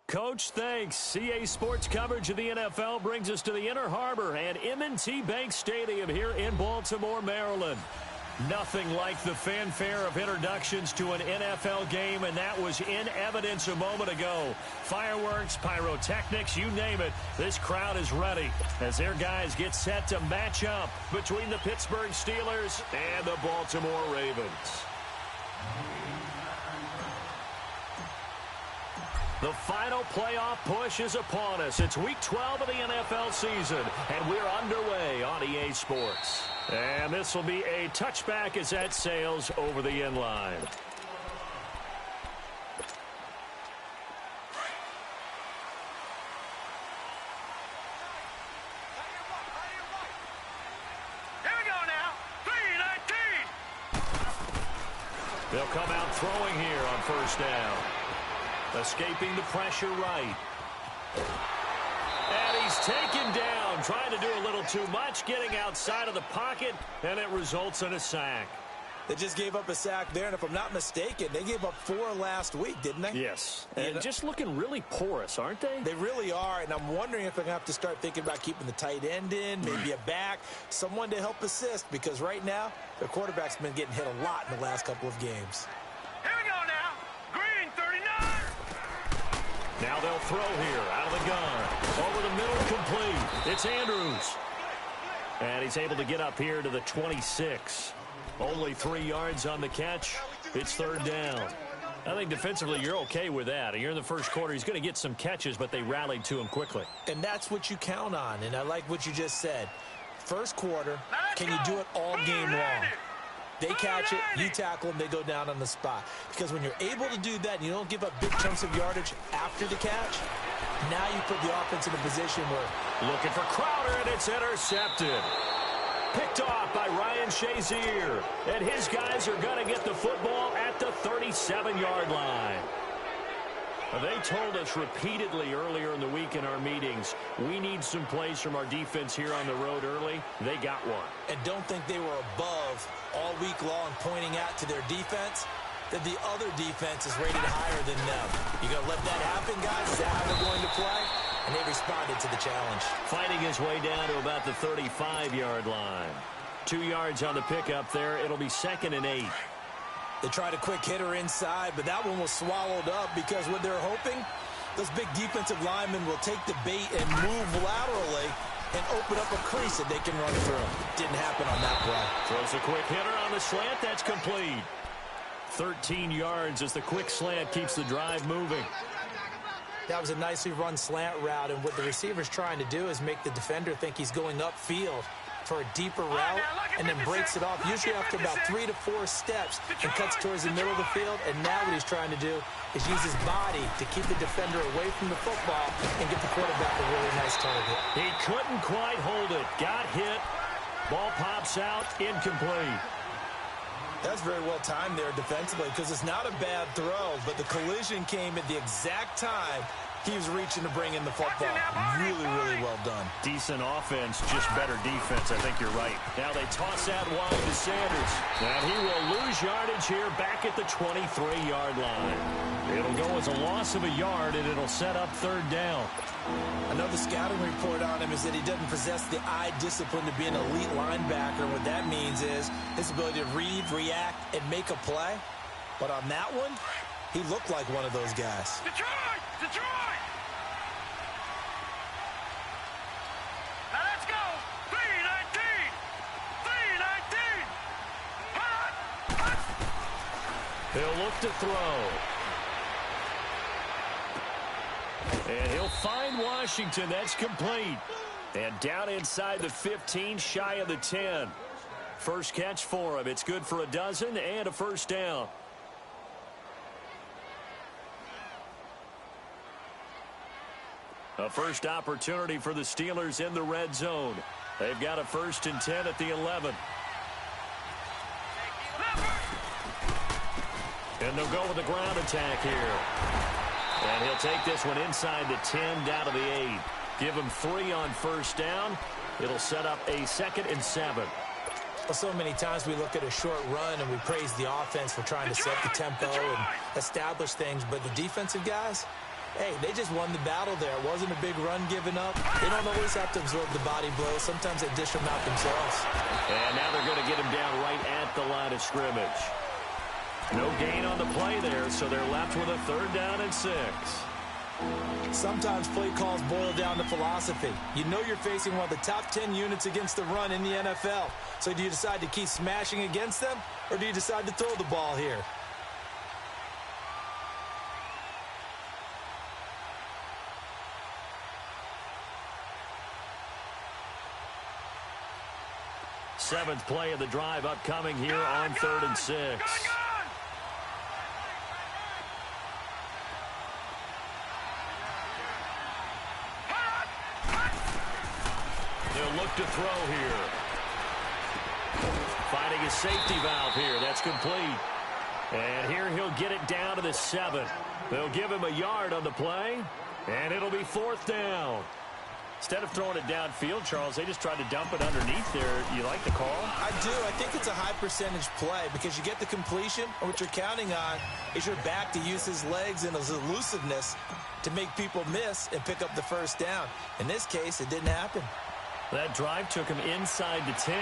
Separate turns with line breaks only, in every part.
Coach, thanks. CA Sports coverage of the NFL brings us to the Inner Harbor and M&T Bank Stadium here in Baltimore, Maryland. Nothing like the fanfare of introductions to an NFL game, and that was in evidence a moment ago. Fireworks, pyrotechnics, you name it. This crowd is ready as their guys get set to match up between the Pittsburgh Steelers and the Baltimore Ravens. The final playoff push is upon us. It's Week 12 of the NFL season, and we're underway on EA Sports. And this will be a touchback as that sails over the end line.
Here we go now. 3-19.
They'll come out throwing here on first down. Escaping the pressure right. And he's taken down, trying to do a little too much, getting outside of the pocket, and it results in a sack.
They just gave up a sack there, and if I'm not mistaken, they gave up 4 last week, didn't they?
Yes, and just looking really porous, aren't they?
They really are, and I'm wondering if they're going to have to start thinking about keeping the tight end in, maybe a back, someone to help assist, because right now, their quarterback's been getting hit a lot in the last couple of games.
Here we go now. Green, 39.
Now they'll throw here, out of the gun. Over the middle, complete. It's Andrews. And he's able to get up here to the 26. Only 3 yards on the catch. It's third down. I think defensively you're okay with that. You're in the first quarter. He's going to get some catches, but they rallied to him quickly.
And that's what you count on, and I like what you just said. First quarter, can you do it all game long? They catch it, you tackle them, they go down on the spot. Because when you're able to do that and you don't give up big chunks of yardage after the catch, now you put the offense in a position where...
Looking for Crowder, and it's intercepted. Picked off by Ryan Shazier. And his guys are going to get the football at the 37-yard line. They told us repeatedly earlier in the week in our meetings, we need some plays from our defense here on the road early. They got one.
And don't think they were above all week long pointing out to their defense that the other defense is rated higher than them. You going to let that happen, guys? Is that how they're going to play? And they responded to the challenge.
Fighting his way down to about the 35-yard line. 2 yards on the pickup there. It'll be 2nd and 8.
They tried a quick hitter inside, but that one was swallowed up because what they're hoping, those big defensive linemen will take the bait and move laterally and open up a crease that they can run through. Didn't happen on that play.
Throws a quick hitter on the slant. That's complete. 13 yards as the quick slant keeps the drive moving.
That was a nicely run slant route, and what the receiver's trying to do is make the defender think he's going upfield for a deeper route and then breaks it off, usually after about 3 to 4 steps, and cuts towards the middle of the field. And now what he's trying to do is use his body to keep the defender away from the football and get the quarterback a really nice target.
He couldn't quite hold it. Got hit. Ball pops out. Incomplete.
That's very well timed there defensively because it's not a bad throw, but the collision came at the exact time he was reaching to bring in the football. Really, really well done.
Decent offense, just better defense. I think you're right. Now they toss out wide to Sanders. And he will lose yardage here back at the 23-yard line. It'll go as a loss of a yard, and it'll set up third down.
Another scouting report on him is that he doesn't possess the eye discipline to be an elite linebacker. What that means is his ability to read, react, and make a play. But on that one, he looked like one of those guys.
Detroit! Detroit! Now let's go! 3-19! 3-19!
He'll look to throw. And he'll find Washington. That's complete. And down inside the 15, shy of the 10. First catch for him. It's good for a dozen and a first down. A first opportunity for the Steelers in the red zone. They've got a 1st and 10 at the 11. And they'll go with the ground attack here. And he'll take this one inside the 10, down to the 8. Give him 3 on first down. It'll set up a 2nd and 7.
Well, so many times we look at a short run and we praise the offense for trying to set the tempo and establish things. But the defensive guys, Hey, they just won the battle there. It wasn't a big run given up. They don't always have to absorb the body blows. Sometimes they dish them out themselves.
And now they're going to get him down right at the line of scrimmage. No gain on the play there, so they're left with a 3rd down and 6.
Sometimes play calls boil down to philosophy. You know you're facing one of the top 10 units against the run in the NFL. So do you decide to keep smashing against them, or do you decide to throw the ball here?
Seventh play of the drive upcoming here on 3rd and 6. He'll look to throw here. Finding his safety valve here. That's complete. And here he'll get it down to the 7. They'll give him a yard on the play, and it'll be 4th down. Instead of throwing it downfield, Charles, they just tried to dump it underneath there. You like the call?
I do. I think it's a high percentage play because you get the completion, and what you're counting on is your back to use his legs and his elusiveness to make people miss and pick up the 1st down. In this case, it didn't happen.
That drive took him inside the 10.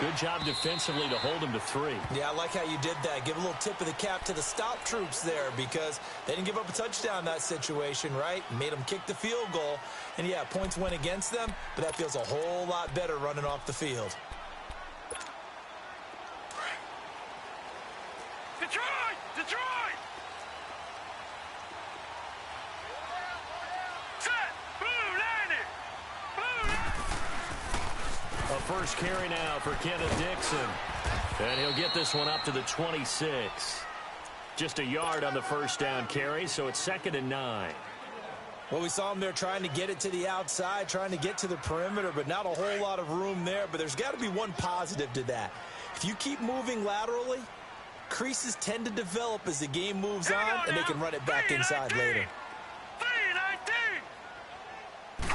Good job defensively to hold him to 3.
Yeah, I like how you did that. Give a little tip of the cap to the stop troops there because they didn't give up a touchdown in that situation, right? Made them kick the field goal. And, yeah, points went against them, but that feels a whole lot better running off the field.
Detroit! Detroit! Set! Blue landing! Blue landing!
A first carry now for Kenneth Dixon. And he'll get this one up to the 26. Just a yard on the 1st down carry, so it's 2nd and 9.
Well, we saw him there trying to get it to the outside, trying to get to the perimeter, but not a whole lot of room there. But there's got to be one positive to that. If you keep moving laterally, creases tend to develop as the game moves on, and they can run it back inside later.
3-19!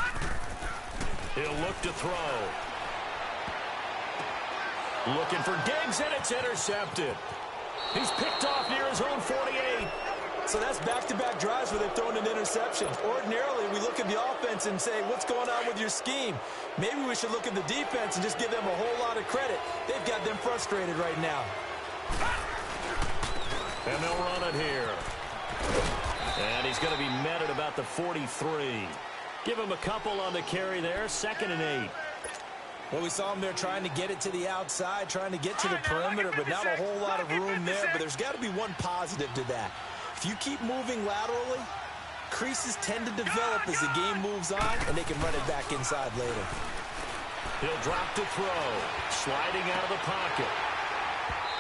He'll look to throw. Looking for Diggs, and it's intercepted. He's picked off near his own 48.
So that's back-to-back drives where they've thrown an interception. Ordinarily, we look at the offense and say, what's going on with your scheme? Maybe we should look at the defense and just give them a whole lot of credit. They've got them frustrated right now.
And they'll run it here. And he's going to be met at about the 43. Give him a couple on the carry there. 2nd and 8.
Well, we saw him there trying to get it to the outside, trying to get to the perimeter, but not a whole lot of room there. But there's got to be one positive to that. If you keep moving laterally, creases tend to develop as the game moves on, and they can run it back inside later.
He'll drop to throw. Sliding out of the pocket.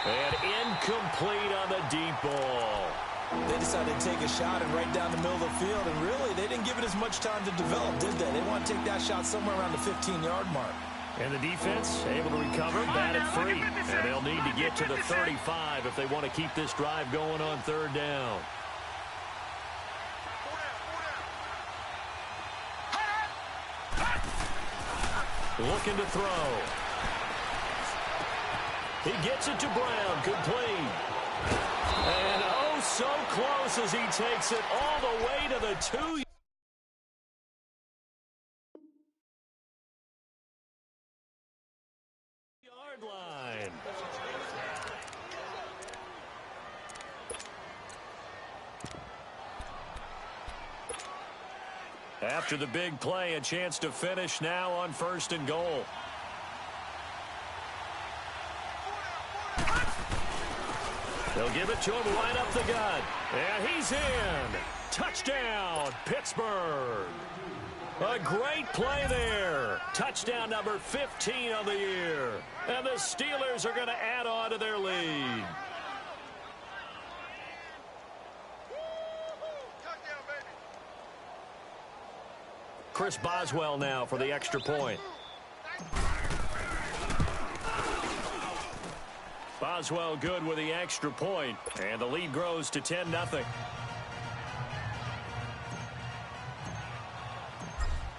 And incomplete on the deep ball.
They decided to take a shot and right down the middle of the field, and really, they didn't give it as much time to develop, did they? They want to take that shot somewhere around the 15-yard mark.
And the defense able to recover, batted free. And they'll need to get to the 35 if they want to keep this drive going on 3rd down. Looking to throw. He gets it to Brown, complete. And oh, so close as he takes it all the way to the 2-yard line. After the big play, a chance to finish now on 1st and goal. They'll give it to him right up the gut. And he's in. Touchdown, Pittsburgh. A great play there. Touchdown number 15 of the year. And the Steelers are going to add on to their lead. Chris Boswell now for the extra point. Boswell good with the extra point, and the lead grows to 10-0.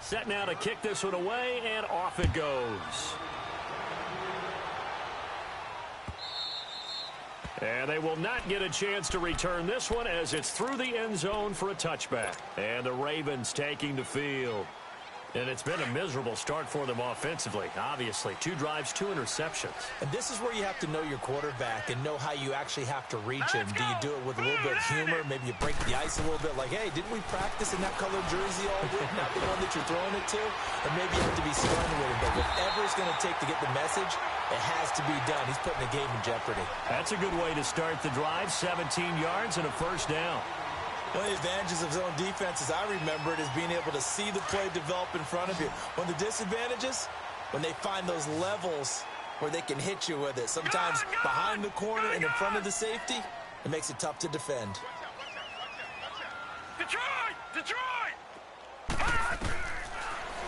Set now to kick this one away, and off it goes. And they will not get a chance to return this one as it's through the end zone for a touchback. And the Ravens taking the field. And it's been a miserable start for them offensively. Obviously, 2 drives, 2 interceptions.
And this is where you have to know your quarterback and know how you actually have to reach him. Do you do it with a little bit of humor? Maybe you break the ice a little bit like, hey, didn't we practice in that colored jersey all week? Not the one that you're throwing it to? Or maybe you have to be stern with him. But whatever it's going to take to get the message, it has to be done. He's putting the game in jeopardy.
That's a good way to start the drive. 17 yards and a first down.
One of the advantages of zone defense, as I remember it, is being able to see the play develop in front of you. One of the disadvantages, when they find those levels where they can hit you with it. Sometimes behind the corner and in front of the safety, it makes it tough to defend.
Detroit! Detroit!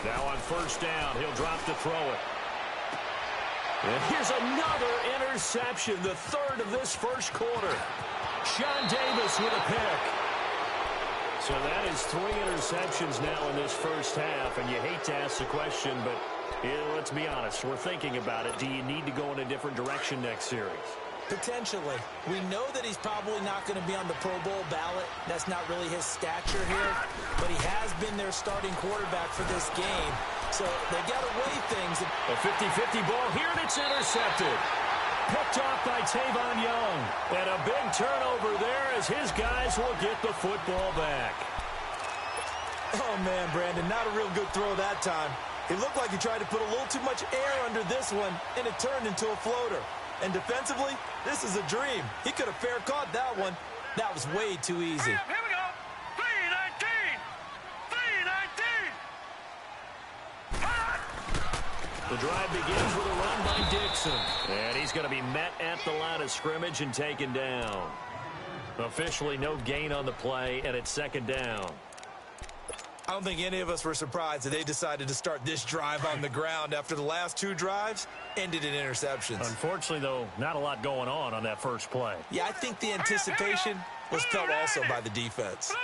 Now on first down, he'll drop to throw it. And here's another interception, the third of this first quarter. Sean Davis with a pick. So that is 3 interceptions now in this first half, and you hate to ask the question, but let's be honest, we're thinking about it. Do you need to go in a different direction next series?
Potentially. We know that he's probably not going to be on the Pro Bowl ballot. That's not really his stature here, but he has been their starting quarterback for this game, so they've got to weigh things.
A 50-50 ball here, and it's intercepted. Picked off by Tavon Young. And a big turnover there as his guys will get the football back.
Oh, man, Brandon, not a real good throw that time. It looked like he tried to put a little too much air under this one, and it turned into a floater. And defensively, this is a dream. He could have fair caught that one. That was way too easy.
Here we go. 3-19. 3-19.
The drive begins with a run by Dixon. And he's going to be met at the line of scrimmage and taken down. Officially no gain on the play, and it's second down.
I don't think any of us were surprised that they decided to start this drive on the ground after the last 2 drives ended in interceptions.
Unfortunately, though, not a lot going on that first play.
Yeah, I think the anticipation was felt also by the defense.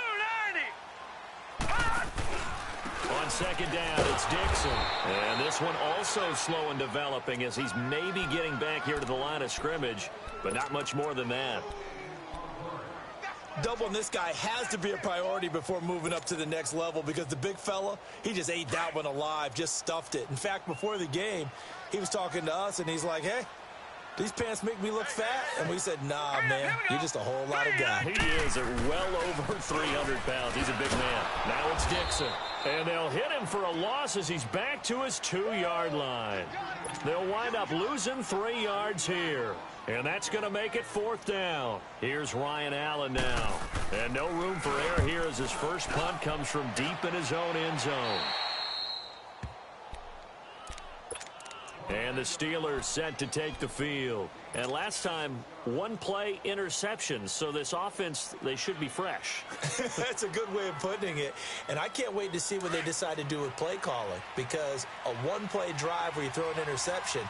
On second down, it's Dixon. And this one also slow in developing as he's maybe getting back here to the line of scrimmage, but not much more than that.
Doubling this guy has to be a priority before moving up to the next level because the big fella, he just ate that one alive, just stuffed it. In fact, before the game, he was talking to us, and he's like, hey, these pants make me look fat? And we said, nah, man, you're just a whole lot of guy.
He is at well over 300 pounds. He's a big man. Now it's Dixon. And they'll hit him for a loss as he's back to his 2-yard line. They'll wind up losing 3 yards here. And that's going to make it fourth down. Here's Ryan Allen now. And no room for error here as his first punt comes from deep in his own end zone. And the Steelers set to take the field. And last time, 1 play interception. So this offense, they should be fresh.
That's a good way of putting it. And I can't wait to see what they decide to do with play calling. Because a 1-play drive where you throw an interception,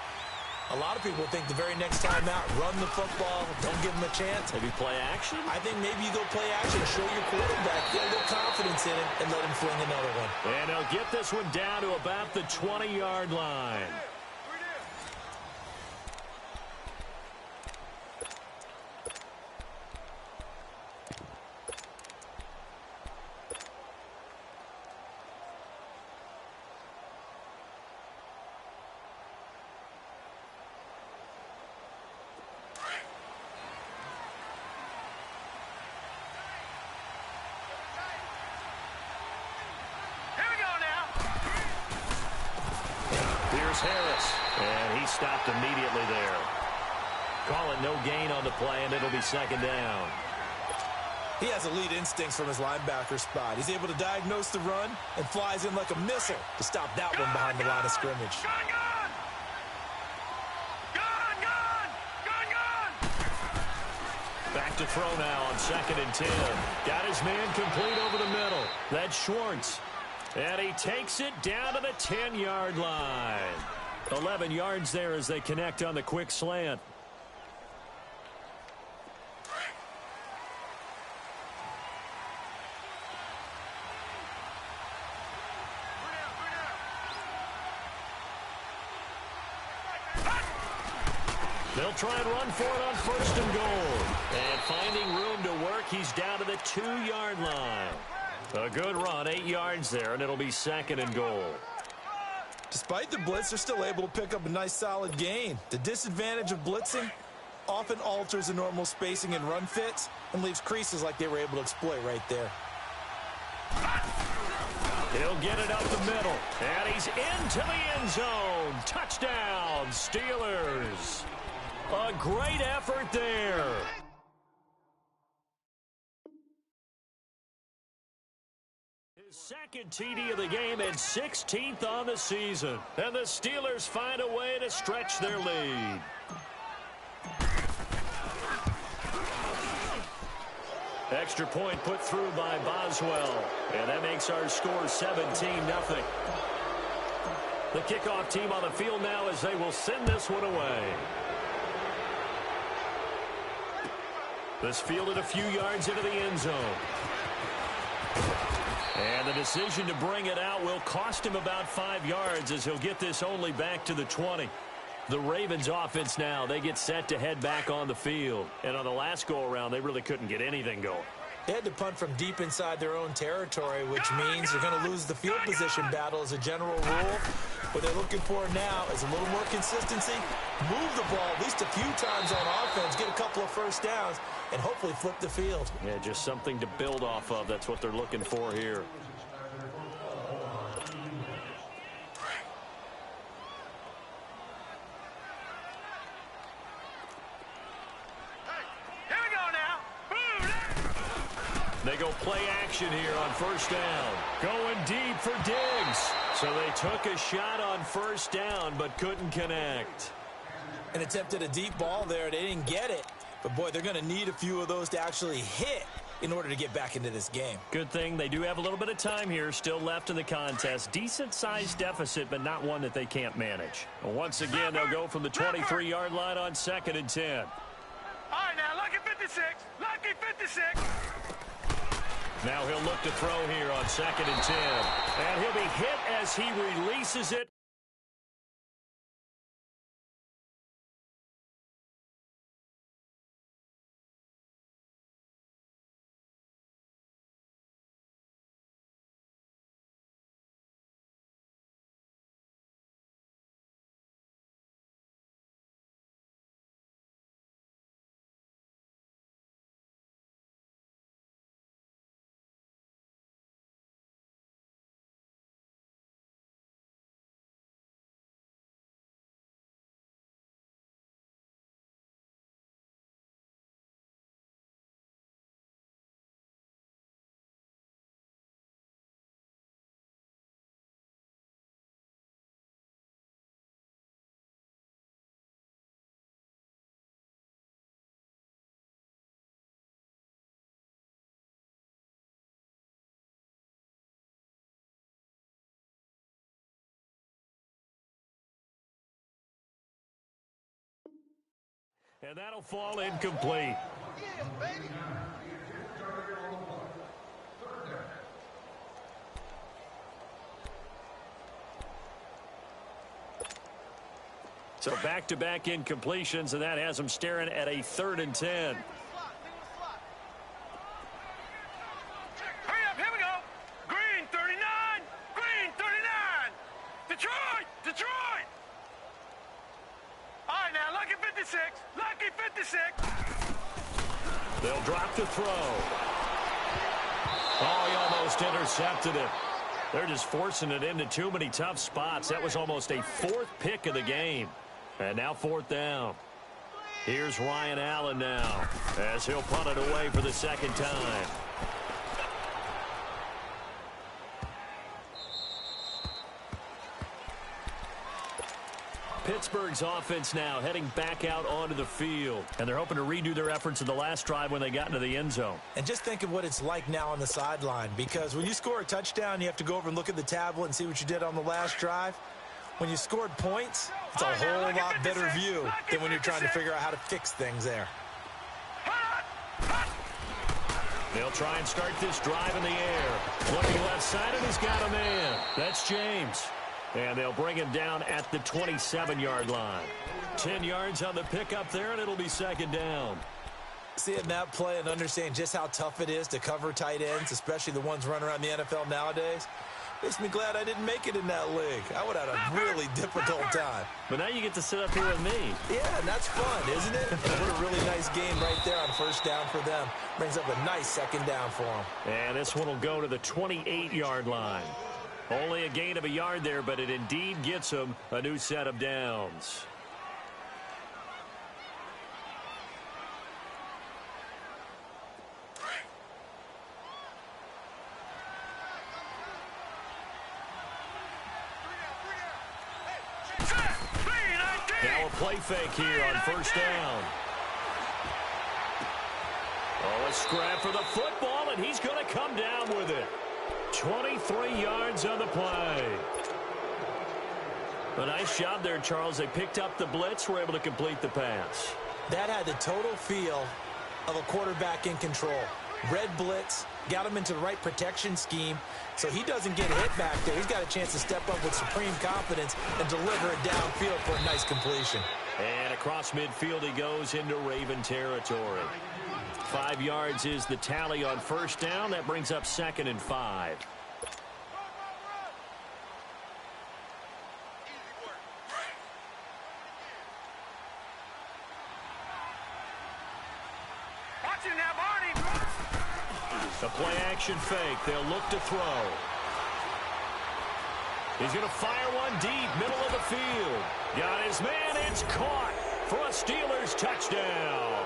a lot of people think the very next time out, run the football, don't give them a chance.
Maybe play action?
I think maybe you go play action, show your quarterback, get a little confidence in him, and let him fling another one.
And they'll get this one down to about the 20-yard line. Harris, and he stopped immediately there. Call it no gain on the play, and it'll be second down.
He has elite instincts from his linebacker spot. He's able to diagnose the run and flies in like a missile to stop that one behind the line of scrimmage.
Back to throw now on 2nd and 10. Got his man complete over the middle. That's Schwartz. And he takes it down to the 10-yard line. 11 yards there as they connect on the quick slant. They'll try and run for it on first and goal. And finding room to work, he's down to the 2-yard line. A good run, 8 yards there, and it'll be second and goal.
Despite the blitz, they're still able to pick up a nice solid gain. The disadvantage of blitzing often alters the normal spacing and run fits and leaves creases like they were able to exploit right there.
He'll get it up the middle, and he's into the end zone. Touchdown, Steelers. A great effort there. His second TD of the game and 16th on the season. And the Steelers find a way to stretch their lead. Extra point put through by Boswell. And that makes our score 17-0. The kickoff team on the field now as they will send this one away. This fielded a few yards into the end zone. And the decision to bring it out will cost him about 5 yards as he'll get this only back to the 20. The Ravens offense now, they get set to head back on the field. And on the last go-around, they really couldn't get anything going.
They had to punt from deep inside their own territory, which means they're going to lose the field position battle as a general rule. What they're looking for now is a little more consistency, move the ball at least a few times on offense, get a couple of first downs, and hopefully flip the field.
Yeah, just something to build off of. That's what they're looking for here. They go play action here on first down. Going deep for Diggs. So they took a shot on first down but couldn't connect.
And attempted a deep ball there. They didn't get it. But, boy, they're going to need a few of those to actually hit in order to get back into this game.
Good thing they do have a little bit of time here still left in the contest. Decent-sized deficit, but not one that they can't manage. Once again, they'll go from the 23-yard line on second and 10.
All right, now, lucky 56. Lucky 56.
Now he'll look to throw here on second and 10. And he'll be hit as he releases it. And that'll fall incomplete. So back-to-back incompletions, and that has them staring at a 3rd and 10.
Hurry up, here we go. Green 39. Green 39. Detroit. Detroit. All right, now, lucky 56. Lucky 56.
They'll drop the throw. Oh, he almost intercepted it. They're just forcing it into too many tough spots. That was almost a 4th pick of the game. And now 4th down. Here's Ryan Allen now as he'll punt it away for the 2nd time. Pittsburgh's offense now heading back out onto the field. And they're hoping to redo their efforts in the last drive when they got into the end zone.
And just think of what it's like now on the sideline, because when you score a touchdown, you have to go over and look at the tablet and see what you did on the last drive. When you scored points, it's a whole lot better view than when you're trying to figure out how to fix things there.
They'll try and start this drive in the air. Looking left side, and he's got a man. That's James. And they'll bring him down at the 27-yard line. 10 yards on the pickup there, and it'll be second down.
Seeing that play and understanding just how tough it is to cover tight ends, especially the ones running around the NFL nowadays, makes me glad I didn't make it in that league. I would have had a really difficult time.
But now you get to sit up here with me.
Yeah, and that's fun, isn't it? And what a really nice game right there on first down for them. Brings up a nice second down for them.
And this one will go to the 28-yard line. Only a gain of a yard there, but it indeed gets them a new set of downs. Now a play fake here on first down. Oh, a scrap for the football, and he's going to come down with it. 23 yards on the play. A nice job there, Charles. They picked up the blitz, were able to complete the pass.
That had the total feel of a quarterback in control. Red blitz, got him into the right protection scheme, so he doesn't get hit back there. He's got a chance to step up with supreme confidence and deliver it downfield for a nice completion.
And across midfield he goes into Raven territory. 5 yards is the tally on first down. That brings up 2nd and 5. A play-action fake. They'll look to throw. He's going to fire one deep, middle of the field. Got his man. It's caught for a Steelers touchdown.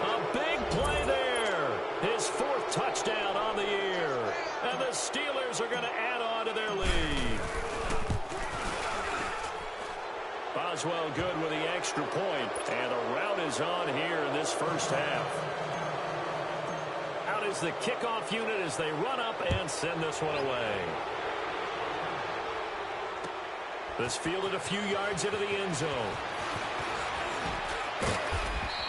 A big play there. His 4th touchdown on the year. And the Steelers are going to add on to their lead. Boswell good with the extra point. And a rout is on here in this first half. Out is the kickoff unit as they run up and send this one away. This fielded a few yards into the end zone.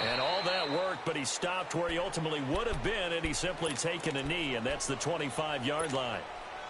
And all that work, but he stopped where he ultimately would have been, and he's simply taken a knee, and that's the 25-yard line.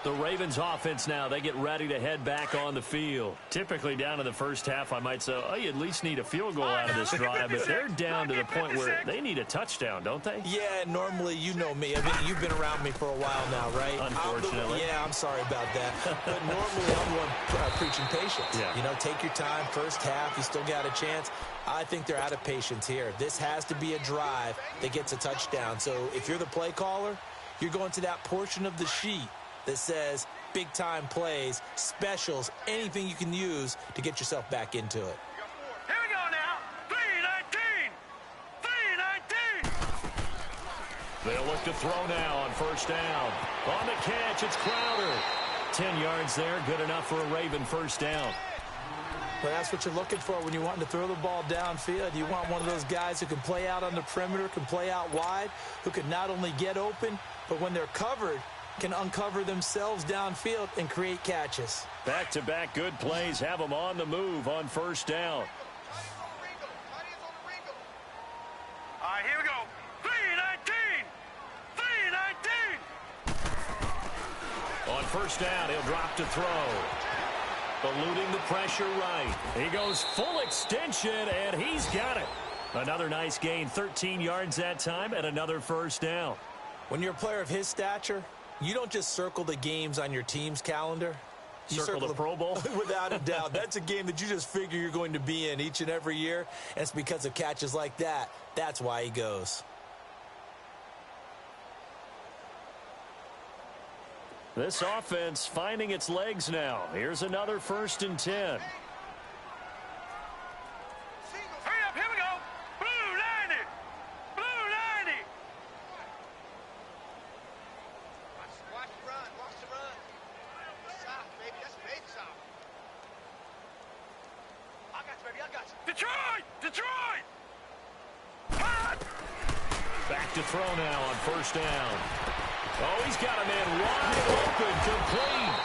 The Ravens offense now, they get ready to head back on the field. Typically down in the first half, I might say, oh, you at least need a field goal out of this drive, but they're down to the point where they need a touchdown, don't they?
Yeah, normally, you know me. I mean, you've been around me for a while now, right?
Unfortunately.
Yeah, I'm sorry about that. But normally, I'm the one preaching patience.
Yeah.
You know, take your time. First half, you still got a chance. I think they're out of patience here. This has to be a drive that gets a touchdown. So if you're the play caller, you're going to that portion of the sheet that says big-time plays, specials, anything you can use to get yourself back into it.
Here we go now. 3-19. 3-19.
They'll look to throw now on first down. On the catch, it's Crowder. 10 yards there, good enough for a Raven first down.
Well, that's what you're looking for when you want to throw the ball downfield. You want one of those guys who can play out on the perimeter, can play out wide, who can not only get open, but when they're covered, can uncover themselves downfield and create catches.
Back-to-back good plays have them on the move on first down.
All right, here we go. 3-19. 3-19.
On first down, he'll drop to throw. Eluding the pressure right. He goes full extension, and he's got it. Another nice gain, 13 yards that time, and another first down.
When you're a player of his stature, you don't just circle the games on your team's calendar. You
circle the Pro Bowl?
Without a doubt. That's a game that you just figure you're going to be in each and every year, and it's because of catches like that. That's why he goes.
This offense finding its legs now. Here's another 1st and 10.
Hurry up, here we go. Blue 90. Blue 90.
Watch the run. Watch the run. Soft, baby. That's big soft. I got you, baby. I got you.
Detroit. Detroit.
Back to throw now on first down. Oh, he's got a man wide open, complete.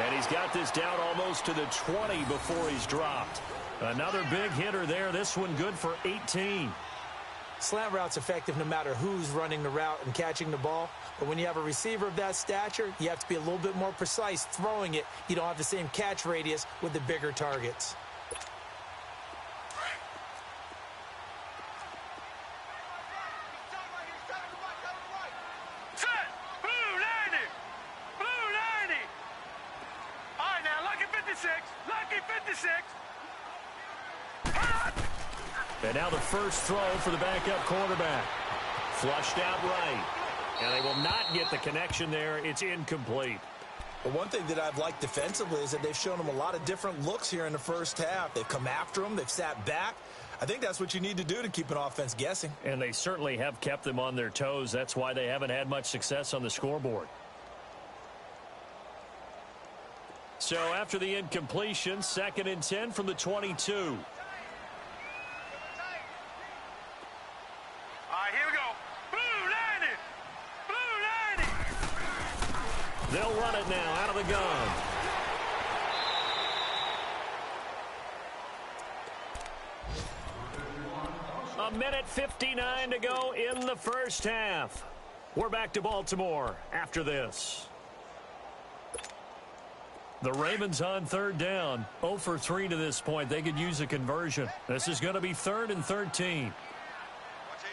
And he's got this down almost to the 20 before he's dropped. Another big hitter there. This one good for 18.
Slant route's effective no matter who's running the route and catching the ball. But when you have a receiver of that stature, you have to be a little bit more precise throwing it. You don't have the same catch radius with the bigger targets.
Set! Blue 90! Blue 90! All right, now, lucky 56. Lucky 56.
And now the first throw for the backup quarterback. Flushed out right. And they will not get the connection there. It's incomplete.
Well, one thing that I've liked defensively is that they've shown them a lot of different looks here in the first half. They've come after them. They've sat back. I think that's what you need to do to keep an offense guessing.
And they certainly have kept them on their toes. That's why they haven't had much success on the scoreboard. So after the incompletion, 2nd and 10 from the 22.
All right, here we go. Blue 90! Blue 90!
They'll run it now out of the gun. A minute 59 to go in the first half. We're back to Baltimore after this. The Ravens on 3rd down. 0 for 3 to this point. They could use a conversion. This is going to be 3rd and 13.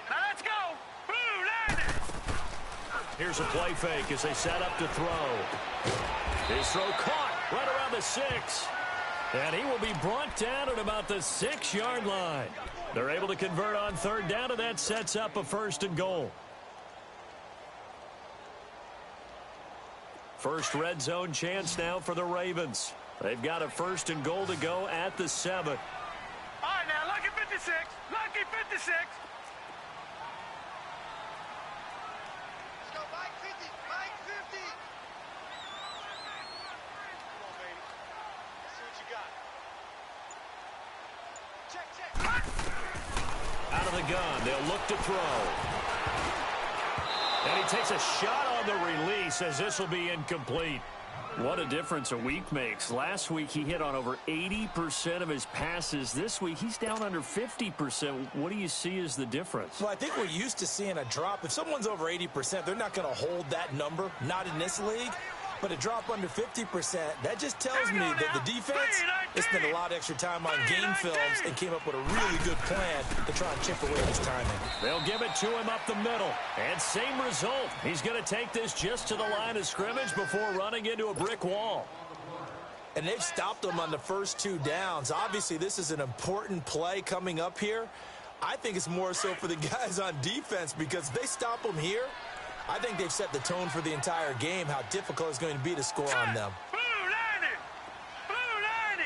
Now let's go. Blue 90!
Here's a play fake as they set up to throw. His throw caught right around the 6. And he will be brought down at about the 6-yard line. They're able to convert on 3rd down, and that sets up a 1st and goal. First red zone chance now for the Ravens. They've got a 1st and goal to go at the 7.
All right, now, lucky 56. Lucky 56.
Let's go, Mike 50. Mike 50. Come on, baby. Let's see what you got. Check, check.
Out of the gun, they'll look to throw. And he takes a shot on the release as this will be incomplete. What a difference a week makes. Last week he hit on over 80% of his passes. This week he's down under 50%. What do you see as the difference?
Well, I think we're used to seeing a drop. If someone's over 80%, they're not going to hold that number, not in this league. But a drop under 50%, that just tells me that the defense has spent a lot of extra time on game films and came up with a really good plan to try and chip away at his timing.
They'll give it to him up the middle. And same result. He's going to take this just to the line of scrimmage before running into a brick wall.
And they've stopped him on the first 2 downs. Obviously, this is an important play coming up here. I think it's more so for the guys on defense because if they stop him here, I think they've set the tone for the entire game, how difficult it's going to be to score on them.
Blue 90! Blue 90!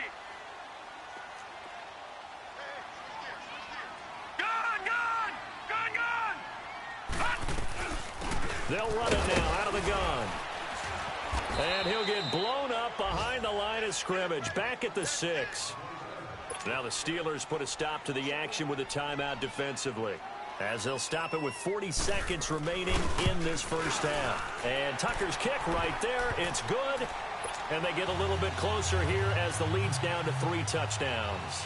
Gun!
They'll run it now out of the gun. And he'll get blown up behind the line of scrimmage, back at the 6. Now the Steelers put a stop to the action with a timeout defensively, as they'll stop it with 40 seconds remaining in this first half. And Tucker's kick right there. It's good. And they get a little bit closer here as the lead's down to 3 touchdowns.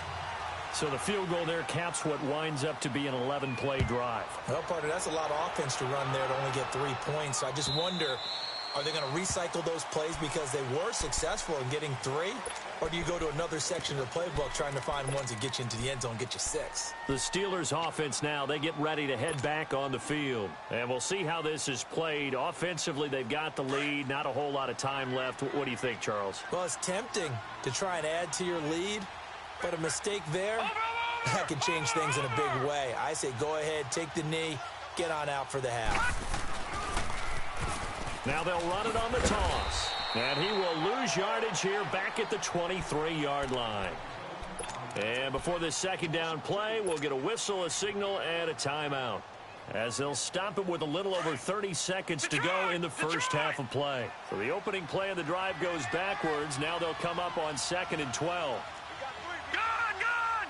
So the field goal there caps what winds up to be an 11-play drive.
Well, partner, that's a lot of offense to run there to only get 3 points. So I just wonder, are they going to recycle those plays because they were successful in getting 3? Or do you go to another section of the playbook trying to find ones that get you into the end zone and get you 6?
The Steelers offense now, they get ready to head back on the field. And we'll see how this is played. Offensively, they've got the lead. Not a whole lot of time left. What do you think, Charles?
Well, it's tempting to try and add to your lead, but a mistake there, that could change things in a big way. I say go ahead, take the knee, get on out for the half.
Now they'll run it on the toss. And he will lose yardage here back at the 23-yard line. And before this second down play, we'll get a whistle, a signal, and a timeout, as they'll stop it with a little over 30 seconds to go in the first half of play. So the opening play of the drive goes backwards. Now they'll come up on 2nd and 12.
Gun!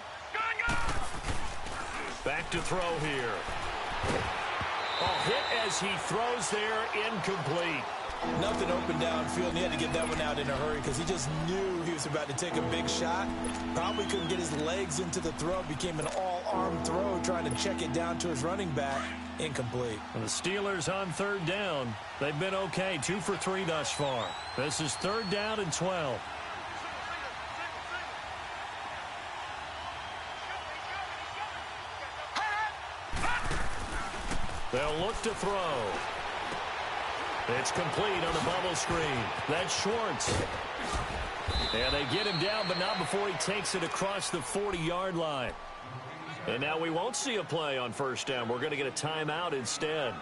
Back to throw here. A hit as he throws there, incomplete.
Nothing open downfield, and he had to get that one out in a hurry because he just knew he was about to take a big shot. Probably couldn't get his legs into the throw. Became an all arm throw, trying to check it down to his running back. Incomplete.
And the Steelers on third down. They've been okay, 2 for 3 thus far. This is third down and 12. They'll look to throw. It's complete on the bubble screen. That's Schwartz. And they get him down, but not before he takes it across the 40-yard line. And now we won't see a play on first down. We're going to get a timeout instead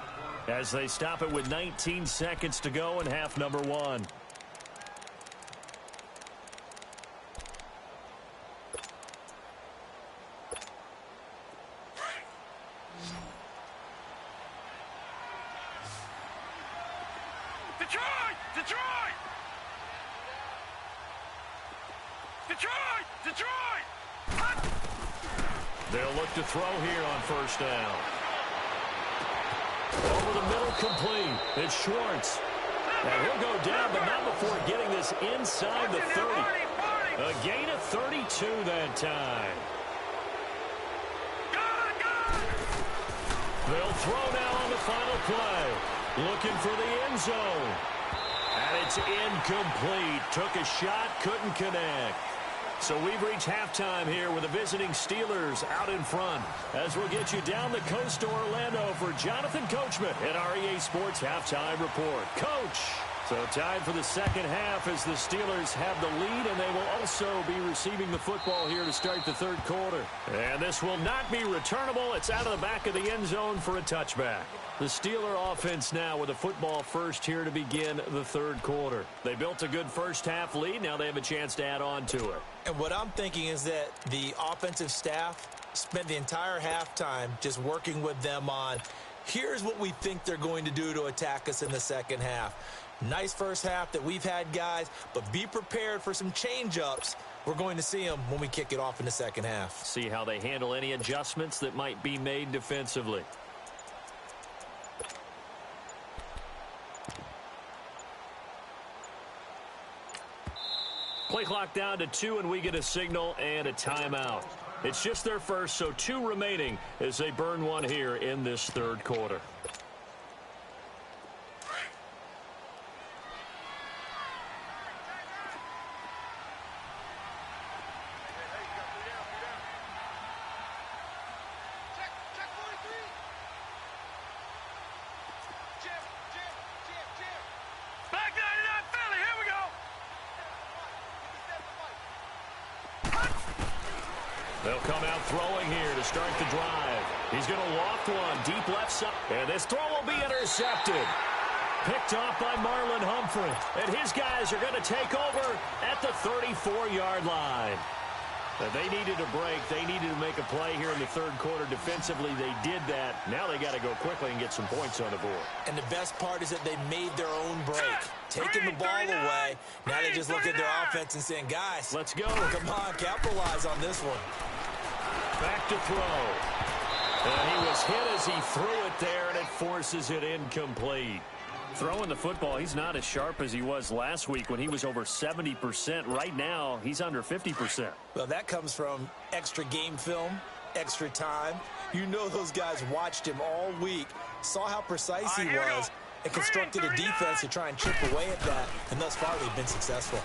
as they stop it with 19 seconds to go in half number 1.
Detroit! Detroit! Detroit! Detroit!
They'll look to throw here on first down. Over the middle, complete. It's Schwartz. And he'll go down, but not before getting this inside the 30. A gain of 32 that time. They'll throw now on the final play. Looking for the end zone. And it's incomplete. Took a shot, couldn't connect. So we've reached halftime here with the visiting Steelers out in front. As we'll get you down the coast to Orlando for Jonathan Coachman at our EA Sports Halftime Report. Coach! So time for the second half as the Steelers have the lead, and they will also be receiving the football here to start the third quarter. And this will not be returnable. It's out of the back of the end zone for a touchback. The Steeler offense now with a football first here to begin the third quarter. They built a good first half lead. Now they have a chance to add on to it.
And what I'm thinking is that the offensive staff spent the entire halftime just working with them on, here's what we think they're going to do to attack us in the second half. Nice first half that we've had, guys, but be prepared for some change-ups. We're going to see them when we kick it off in the second half.
See how they handle any adjustments that might be made defensively. Play clock down to 2, and we get a signal and a timeout. It's just their first, so 2 remaining as they burn one here in this third quarter. They'll come out throwing here to start the drive. He's going to loft one deep left side. And this throw will be intercepted. Picked off by Marlon Humphrey. And his guys are going to take over at the 34-yard line. They needed a break. They needed to make a play here in the third quarter. Defensively, they did that. Now they got to go quickly and get some points on the board.
And the best part is that they made their own break. Taking the ball away. Now they just look at their offense and saying, guys,
let's go.
Come on, capitalize on this one.
Back to throw. And he was hit as he threw it there, and it forces it incomplete. Throwing the football, he's not as sharp as he was last week when he was over 70%. Right now, he's under 50%.
Well, that comes from extra game film, extra time. You know those guys watched him all week, saw how precise he was, and constructed a defense to try and chip away at that. And thus far, they've been successful.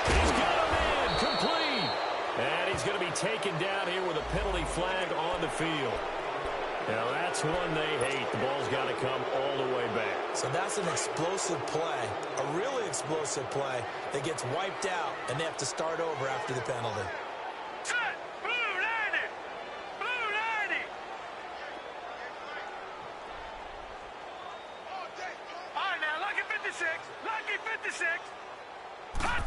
He's got him in, complete. And he's going to be taken down here with a penalty flag on the field. Now that's one they hate. The ball's got to come all the way back.
So that's an explosive play, a really explosive play that gets wiped out, and they have to start over after the penalty.
Set! Blue 90! Blue 90! All right, now, lucky 56. Lucky 56. Hut!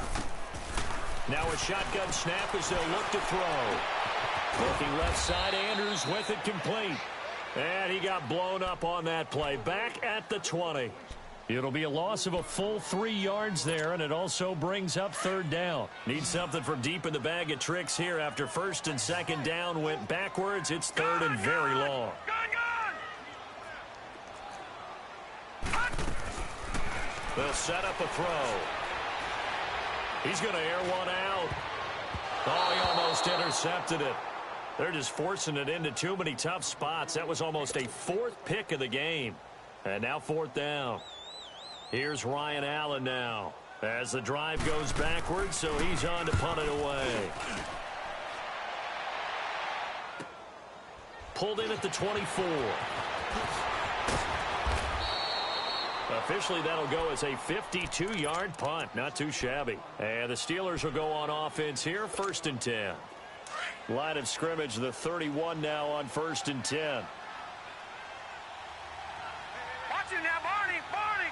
Now a shotgun snap as they'll look to throw. Looking left side, Andrews with it complete. And he got blown up on that play. Back at the 20. It'll be a loss of a full 3 yards there, and it also brings up third down. Need something from deep in the bag of tricks here after first and second down went backwards. It's third and very long. They'll set up a throw. He's going to air one out. Oh, he almost intercepted it. They're just forcing it into too many tough spots. That was almost a fourth pick of the game. And now fourth down. Here's Ryan Allen now as the drive goes backwards, so he's on to punt it away. Pulled in at the 24. Officially, that'll go as a 52-yard punt. Not too shabby. And the Steelers will go on offense here, 1st and 10. Line of scrimmage, the 31 now on 1st and 10.
Watch it now, Barney, Barney.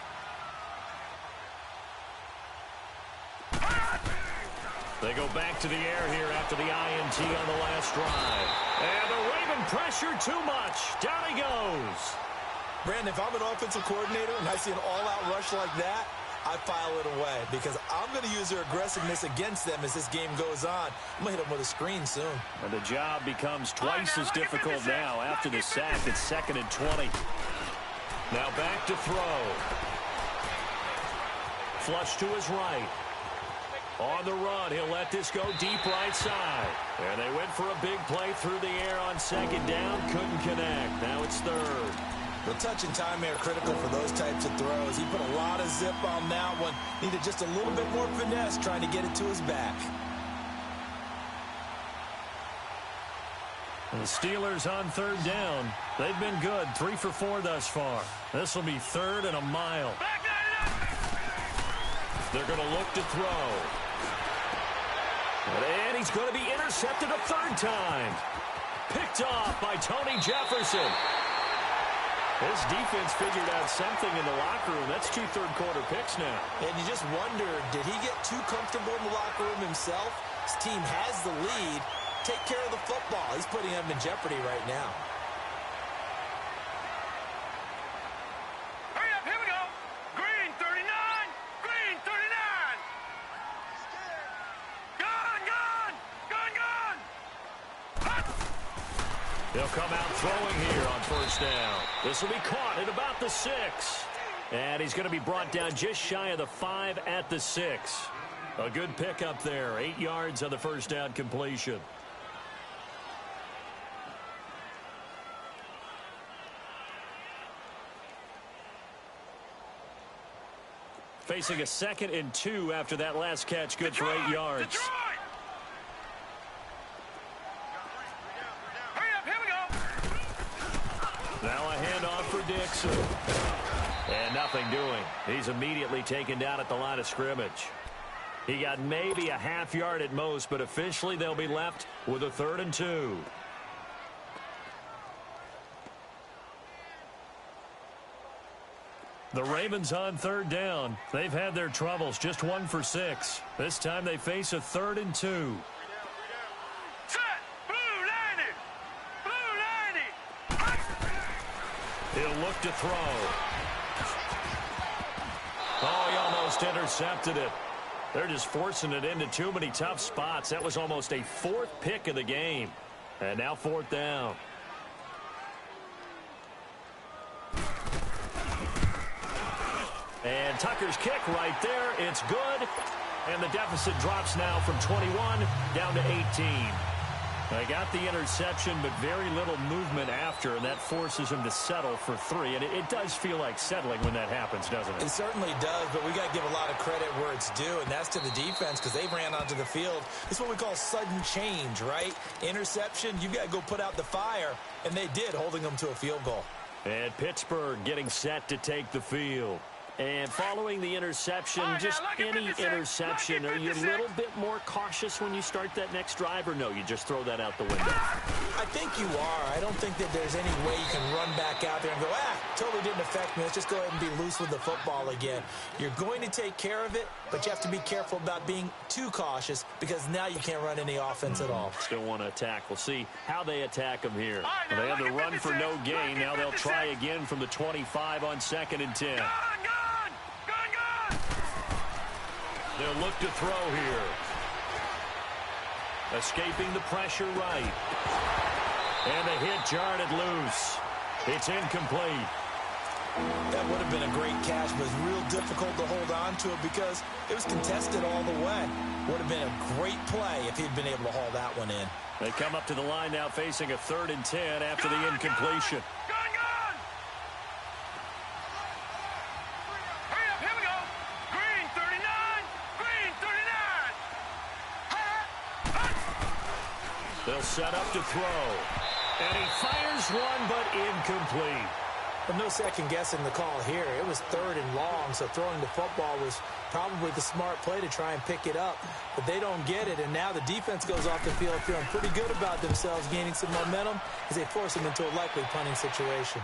They go back to the air here after the INT on the last drive. And the Raven pressure too much. Down he goes.
Brandon, if I'm an offensive coordinator and I see an all-out rush like that, I file it away because I'm going to use their aggressiveness against them as this game goes on. I'm going to hit them with a screen soon.
And the job becomes twice as difficult now after the sack. It's 2nd and 20. Now back to throw. Flush to his right. On the run, he'll let this go deep right side. And they went for a big play through the air on 2nd down. Couldn't connect. Now it's 3rd.
The touch and time are critical for those types of throws. He put a lot of zip on that one. Needed just a little bit more finesse trying to get it to his back.
And the Steelers on 3rd down. They've been good. 3 for 4 thus far. This will be 3rd and a mile. They're going to look to throw. And he's going to be intercepted a 3rd time. Picked off by Tony Jefferson. This defense figured out something in the locker room. That's 2 third-quarter picks now.
And you just wonder, did he get too comfortable in the locker room himself? His team has the lead. Take care of the football. He's putting them in jeopardy right now.
Hurry up, here we go. Green 39, green 39. Gun, gun, gun, gun. Hut.
They'll come out throwing here on 1st down. This will be caught at about the 6. And he's going to be brought down just shy of the 5 at the 6. A good pickup there. 8 yards on the 1st down completion. Facing a 2nd and 2 after that last catch. Good for 8 yards.
Detroit. Hurry up, here we go.
Now a handoff for Dixon. And nothing doing. He's immediately taken down at the line of scrimmage. He got maybe a half yard at most, but officially they'll be left with a 3rd and 2. The Ravens on 3rd down. They've had their troubles, just 1 for 6. This time they face a 3rd and 2.
Set, blue 90, blue 90.
He'll look to throw. Oh, he almost intercepted it. They're just forcing it into too many tough spots. That was almost a 4th pick of the game. And now 4th down. And Tucker's kick right there. It's good. And the deficit drops now from 21 down to 18. They got the interception, but very little movement after, and that forces him to settle for 3. And it does feel like settling when that happens, doesn't it?
It certainly does, but we got to give a lot of credit where it's due, and that's to the defense because they ran onto the field. It's what we call sudden change, right? Interception, you've got to go put out the fire, and they did, holding them to a field goal.
And Pittsburgh getting set to take the field. And following the interception, just any interception, are you a little bit more cautious when you start that next drive, or no, you just throw that out the window?
I think you are. I don't think that there's any way you can run back out there and go, totally didn't affect me. Let's just go ahead and be loose with the football again. You're going to take care of it, but you have to be careful about being too cautious because now you can't run any offense at all.
Still want to attack. We'll see how they attack them here. They have the run for no gain. Now they'll try again from the 25 on 2nd and 10. They'll look to throw here. Escaping the pressure right. And the hit jarred it loose. It's incomplete.
That would have been a great catch, but it's real difficult to hold on to it because it was contested all the way. Would have been a great play if he'd been able to haul that one in.
They come up to the line now facing a 3rd and 10 after the incompletion.
Gone! Hurry up, here we go. Green 39, green 39.
They'll set up to throw. And he fires one, but incomplete.
But no second guessing the call here. It was 3rd and long, so throwing the football was probably the smart play to try and pick it up. But they don't get it, and now the defense goes off the field feeling pretty good about themselves, gaining some momentum as they force them into a likely punting situation.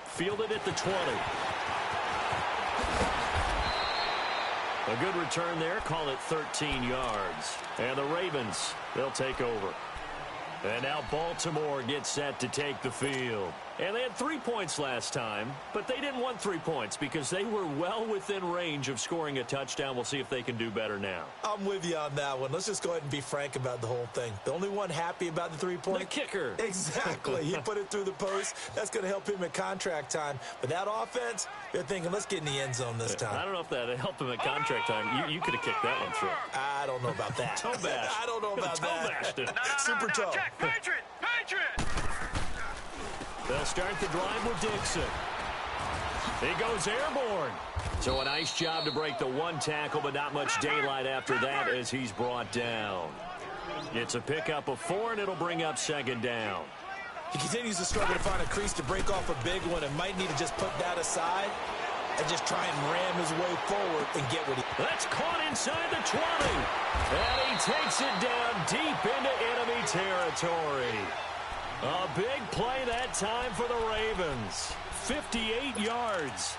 Fielded at the 20. A good return there. Call it 13 yards. And the Ravens, they'll take over. And now Baltimore gets set to take the field. And they had 3 points last time, but they didn't want 3 points because they were well within range of scoring a touchdown. We'll see if they can do better now.
I'm with you on that one. Let's just go ahead and be frank about the whole thing. The only one happy about the 3-point?
The kicker.
Exactly. He put it through the post. That's going to help him at contract time. But that offense, they're thinking, let's get in the end zone this time.
I don't know if that helped him at contract time. You could have kicked that one through.
I don't know about that.
Toe bash.
I don't know about that.
Toe bashed it.
Super toe.
Check, Patriot!
They'll start the drive with Dixon. He goes airborne. So a nice job to break the 1 tackle, but not much daylight after that as he's brought down. It's a pickup of 4, and it'll bring up 2nd down.
He continues to struggle to find a crease to break off a big one and might need to just put that aside and just try and ram his way forward and get what he...
That's caught inside the 20. And he takes it down deep into enemy territory. A big play that time for the Ravens. 58 yards.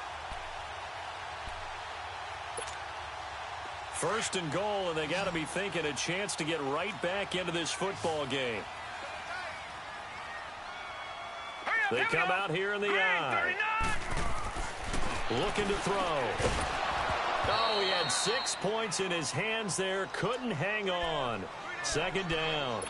1st and goal, and they got to be thinking a chance to get right back into this football game. They come out here in the eye. Looking to throw. Oh, he had 6 points in his hands there. Couldn't hang on. 2nd down.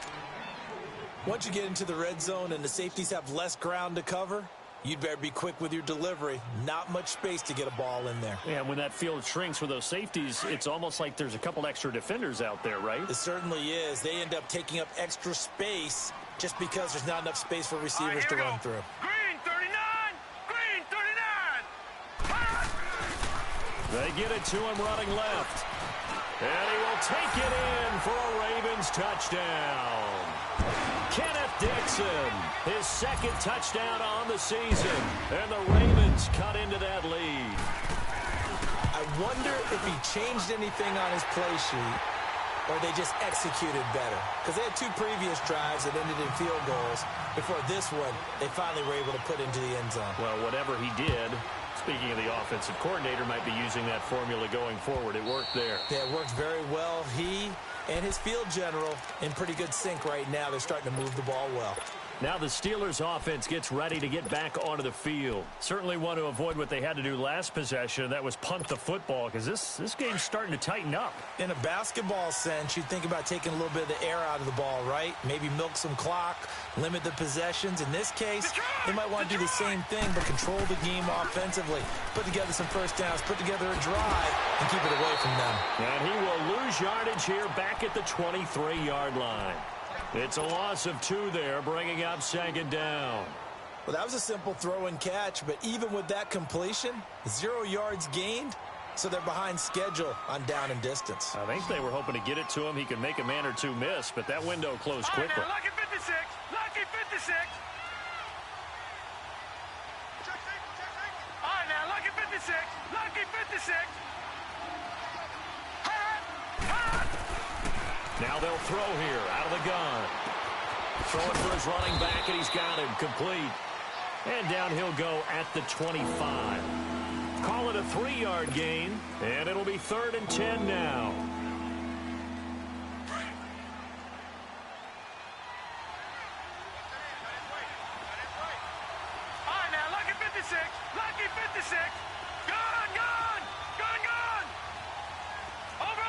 Once you get into the red zone and the safeties have less ground to cover, you'd better be quick with your delivery. Not much space to get a ball in there.
Yeah, when that field shrinks with those safeties, it's almost like there's a couple extra defenders out there, right?
It certainly is. They end up taking up extra space just because there's not enough space for receivers to run through.
Green 39! Green 39!
They get it to him running left. And he will take it in for a Ravens touchdown. Kenneth Dixon, his 2nd touchdown on the season. And the Ravens cut into that lead.
I wonder if he changed anything on his play sheet or they just executed better. Because they had 2 previous drives that ended in field goals. Before this one, they finally were able to put into the end zone.
Well, whatever he did, speaking of the offensive coordinator, might be using that formula going forward. It worked there.
Yeah, it worked very well. He and his field general in pretty good sync right now. They're starting to move the ball well.
Now the Steelers offense gets ready to get back onto the field. Certainly want to avoid what they had to do last possession. That was punt the football because this game's starting to tighten up.
In a basketball sense, you think about taking a little bit of the air out of the ball, right? Maybe milk some clock, limit the possessions. In this case, they might want to do the same thing but control the game offensively. Put together some first downs, put together a drive, and keep it away from them.
And he will lose yardage here back at the 23-yard line. It's a loss of 2 there, bringing up 2nd down.
Well, that was a simple throw and catch, but even with that completion, 0 yards gained, so they're behind schedule on down and distance.
I think they were hoping to get it to him. He could make a man or 2 miss, but that window closed quickly.
All right, now, lucky 56. Lucky 56. All right, now, lucky 56. Lucky 56.
Now they'll throw here out of the gun. Throwing for his running back, and he's got him complete. And down he'll go at the 25. Call it a 3-yard gain, and it'll be 3rd and 10 now.
All right, now, lucky 56. Lucky 56. Gone, gone. Gone, gone. Over.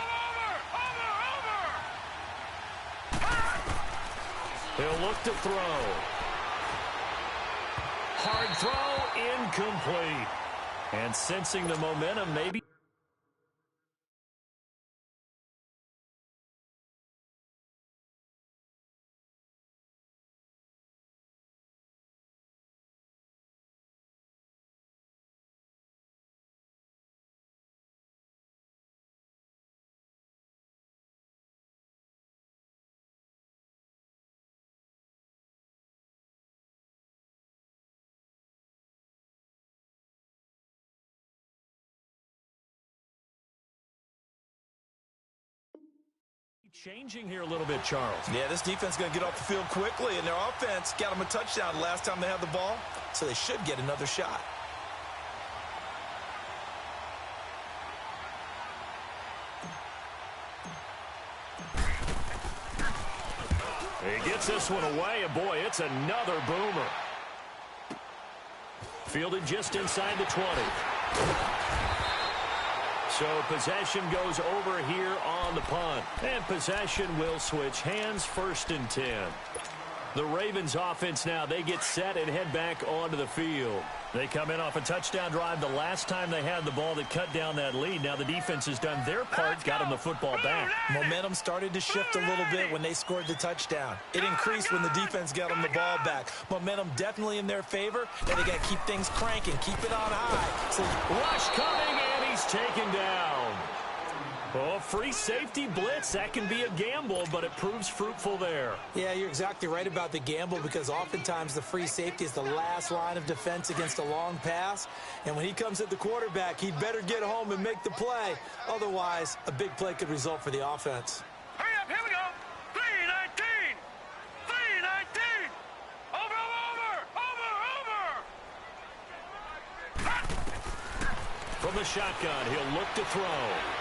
He'll look to throw. Hard throw, incomplete. And sensing the momentum, maybe. Changing here a little bit, Charles.
Yeah, this defense is going to get off the field quickly, and their offense got them a touchdown last time they had the ball, so they should get another shot.
He gets this one away, and boy, it's another boomer. Fielded just inside the 20. So possession goes over here on the punt. And possession will switch hands, 1st and 10. The Ravens offense now, they get set and head back onto the field. They come in off a touchdown drive the last time they had the ball that cut down that lead. Now the defense has done their part, got them the football back.
Momentum started to shift a little bit when they scored the touchdown. It increased when the defense got them the ball back. Momentum definitely in their favor, and they got to keep things cranking, keep it on high. So
rush coming, and he's taken down. Oh, free safety blitz. That can be a gamble, but it proves fruitful there.
Yeah, you're exactly right about the gamble, because oftentimes the free safety is the last line of defense against a long pass. And when he comes at the quarterback, he'd better get home and make the play. Otherwise, a big play could result for the offense.
Hurry up, here we go. 3-19. 3-19. Over.
From the shotgun, he'll look to throw.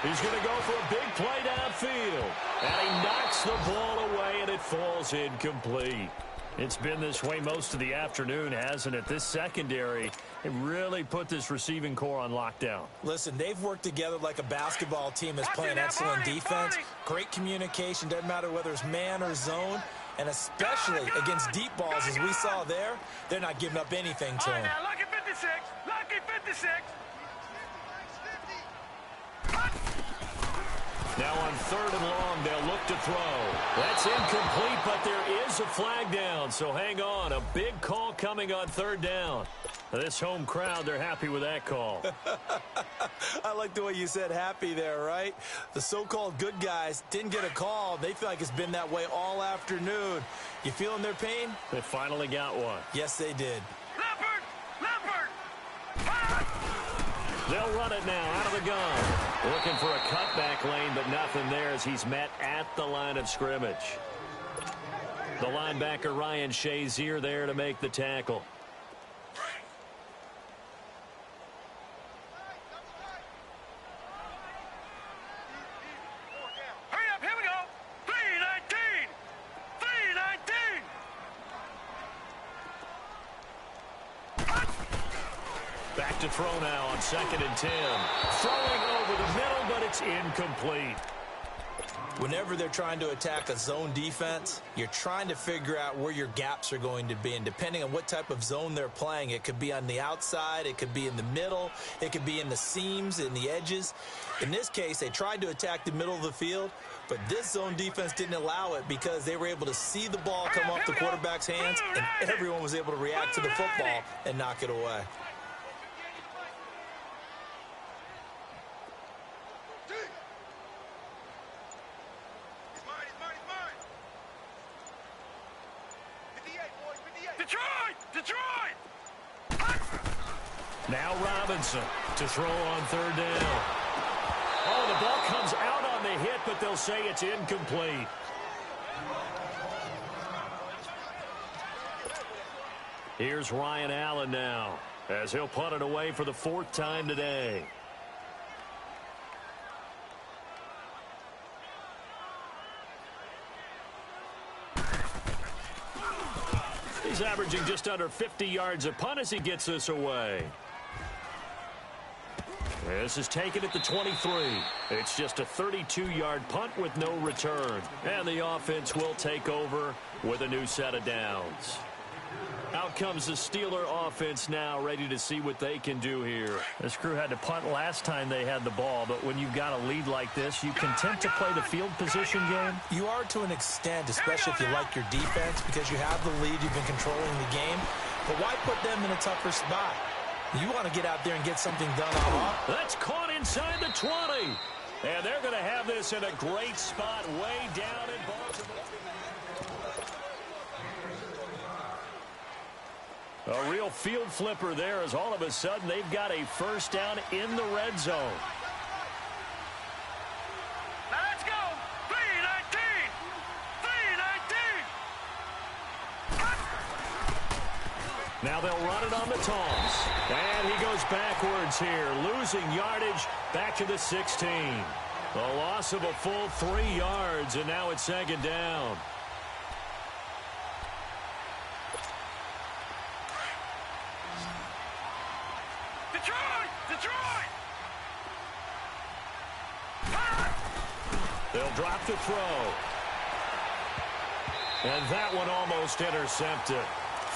He's going to go for a big play downfield. And he knocks the ball away, and it falls incomplete. It's been this way most of the afternoon, hasn't it? This secondary, it really put this receiving core on lockdown.
Listen, they've worked together like a basketball team that's playing excellent defense. Great communication, doesn't matter whether it's man or zone. And especially against deep balls, as we saw there, they're not giving up anything to him.
Now, lucky 56. Lucky 56.
Now on 3rd and long, they'll look to throw. That's incomplete, but there is a flag down, so hang on. A big call coming on 3rd down. This home crowd, they're happy with that call.
I like the way you said happy there, right? The so-called good guys didn't get a call. They feel like it's been that way all afternoon. You feeling their pain?
They finally got one.
Yes, they did.
They'll run it now out of the gun. Looking for a cutback lane, but nothing there as he's met at the line of scrimmage. The linebacker, Ryan Shazier, there to make the tackle.
Hurry up, here we go. 3-19. 3-19.
Back to throw now on 2nd and 10. Throwing over the middle, but it's incomplete.
Whenever they're trying to attack a zone defense, you're trying to figure out where your gaps are going to be. And depending on what type of zone they're playing, it could be on the outside, it could be in the middle, it could be in the seams, in the edges. In this case, they tried to attack the middle of the field, but this zone defense didn't allow it because they were able to see the ball come off the quarterback's hands, and everyone was able to react to the football and knock it away.
Now Robinson to throw on 3rd down. Oh, the ball comes out on the hit, but they'll say it's incomplete. Here's Ryan Allen now, as he'll punt it away for the 4th time today. He's averaging just under 50 yards a punt as he gets this away. This is taken at the 23. It's just a 32-yard punt with no return. And the offense will take over with a new set of downs. Out comes the Steeler offense now, ready to see what they can do here. This crew had to punt last time they had the ball, but when you've got a lead like this, you content to play the field position game?
You are to an extent, especially if you like your defense, because you have the lead, you've been controlling the game. But why put them in a tougher spot? You want to get out there and get something done on off.
That's caught inside the 20. And they're going to have this in a great spot way down in Baltimore. A real field flipper there as all of a sudden they've got a first down in the red zone.
Now let's go. 3-19. 3-19.
Now they'll run it on the toss. And he goes backwards here, losing yardage back to the 16. The loss of a full 3 yards, and now it's second down.
Detroit!
They'll drop the throw. And that one almost intercepted.